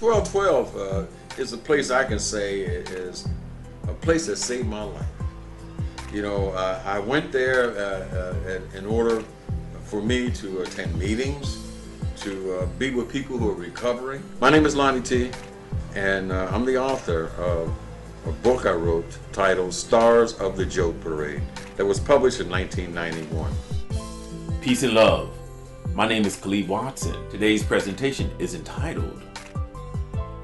1212 is a place I can say is a place that saved my life. You know, I went there in order for me to attend meetings, to be with people who are recovering. My name is Lonnie T, and I'm the author of a book I wrote titled Stars of the Joke Parade that was published in 1991. Peace and love. My name is Khalid Watson. Today's presentation is entitled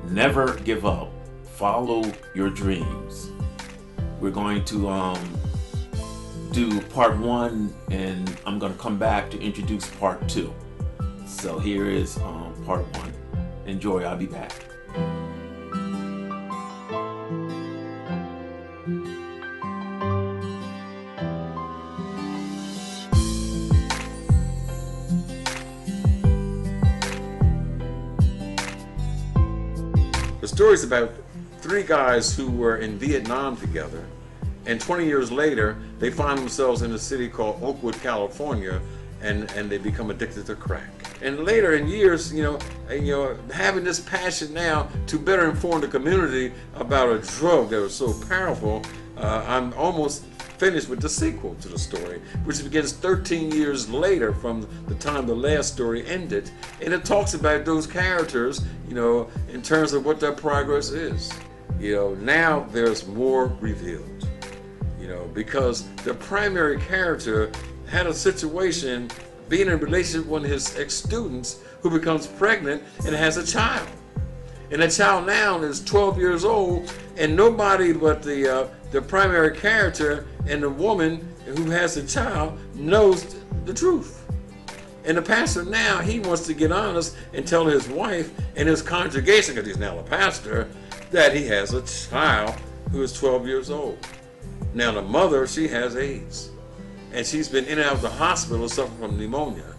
Never Give Up, Follow Your Dreams. We're going to do part 1, and I'm going to come back to introduce part 2. So here is part 1. Enjoy, I'll be back. The story is about 3 guys who were in Vietnam together, and 20 years later they find themselves in a city called Oakwood, California, and they become addicted to crack. And later in years, having this passion now to better inform the community about a drug that was so powerful, I'm almost finished with the sequel to the story, which begins 13 years later from the time the last story ended, and it talks about those characters, in terms of what their progress is. Now there's more revealed, because the primary character had a situation being in a relationship with one of his ex-students who becomes pregnant and has a child. And the child now is 12 years old, and nobody but the primary character and the woman who has the child knows the truth. And the pastor now, he wants to get honest and tell his wife and his congregation, because he's now a pastor, that he has a child who is 12 years old. Now the mother, she has AIDS, and she's been in and out of the hospital suffering from pneumonia.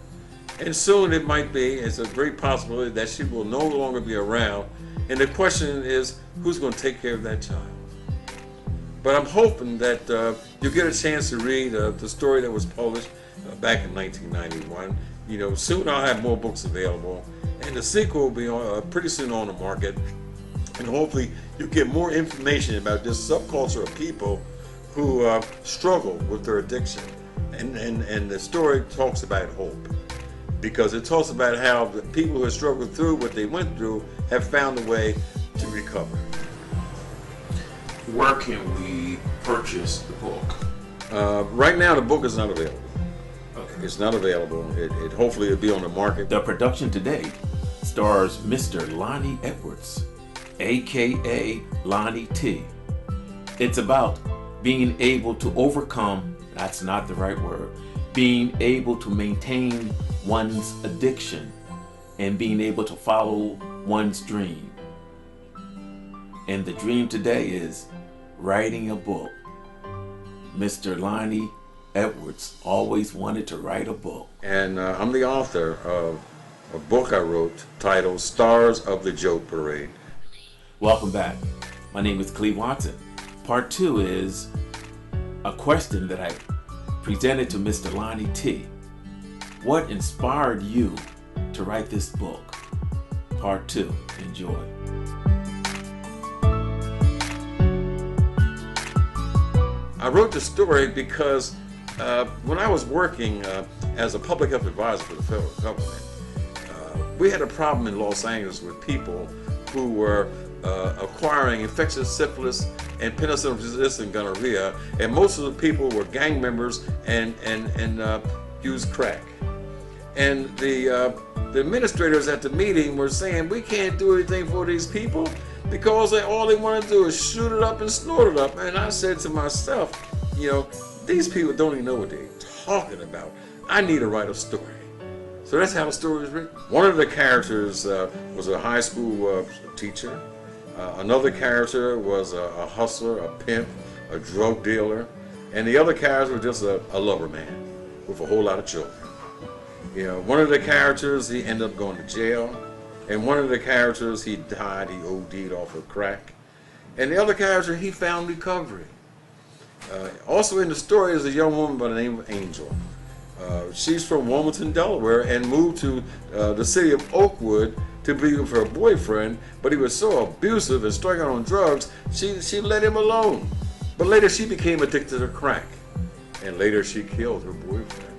And soon it's a great possibility that she will no longer be around. And the question is, who's going to take care of that child? But I'm hoping that you'll get a chance to read the story that was published back in 1991. Soon I'll have more books available, and the sequel will be pretty soon on the market. And hopefully you'll get more information about this subculture of people who struggle with their addiction. And the story talks about hope, because it talks about how the people who have struggled through what they went through have found a way to recover. Where can we purchase the book? Right now the book is not available. Okay. It's not available. It hopefully it'll be on the market. The production today stars Mr. Lonnie Edwards, aka Lonnie T. It's about being able to overcome, that's not the right word, being able to maintain one's addiction and being able to follow one's dream. And the dream today is writing a book. Mr. Lonnie Edwards always wanted to write a book. And I'm the author of a book I wrote titled Stars of the Joke Parade. Welcome back. My name is Khalid Watson. Part 2 is a question that I presented to Mr. Lonnie T. What inspired you to write this book? Part 2. Enjoy. I wrote the story because when I was working as a public health advisor for the federal government, we had a problem in Los Angeles with people who were acquiring infectious syphilis and penicillin-resistant gonorrhea, and most of the people were gang members and used crack. And the administrators at the meeting were saying, we can't do anything for these people because all they want to do is shoot it up and snort it up. And I said to myself, these people don't even know what they're talking about. I need to write a story. So that's how the story was written. One of the characters was a high school teacher. Another character was a hustler, a pimp, a drug dealer. And the other character was just a lover man with a whole lot of children. One of the characters, he ended up going to jail. And one of the characters, he died, he OD'd off of crack. And the other character, he found recovery. Also in the story is a young woman by the name of Angel. She's from Wilmington, Delaware, and moved to the city of Oakwood to be with her boyfriend, but he was so abusive and struck out on drugs, she let him alone. But later she became addicted to crack, and later she killed her boyfriend.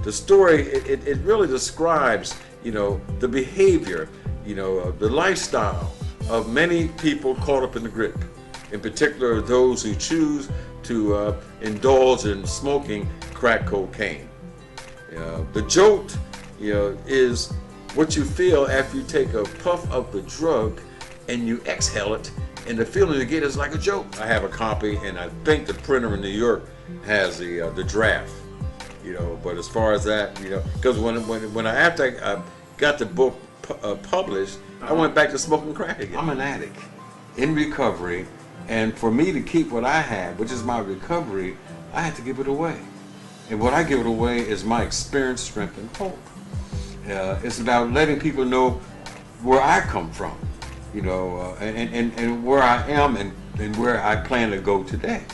The story, it really describes, the behavior, the lifestyle of many people caught up in the grip. In particular, those who choose to indulge in smoking crack cocaine. The jolt, is what you feel after you take a puff of the drug and you exhale it, and the feeling you get is like a joke. I have a copy, and I think the printer in New York has the draft. But as far as that, because after I got the book published, I went back to smoking crack again. I'm an addict in recovery, and for me to keep what I had, which is my recovery, I had to give it away. And what I give it away is my experience, strength, and hope. It's about letting people know where I come from, and where I am and where I plan to go today.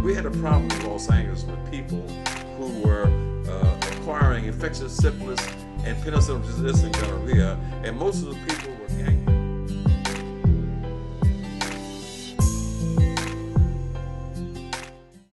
We had a problem in Los Angeles with people who were acquiring infectious syphilis and penicillin-resistant gonorrhea, and most of the people were gang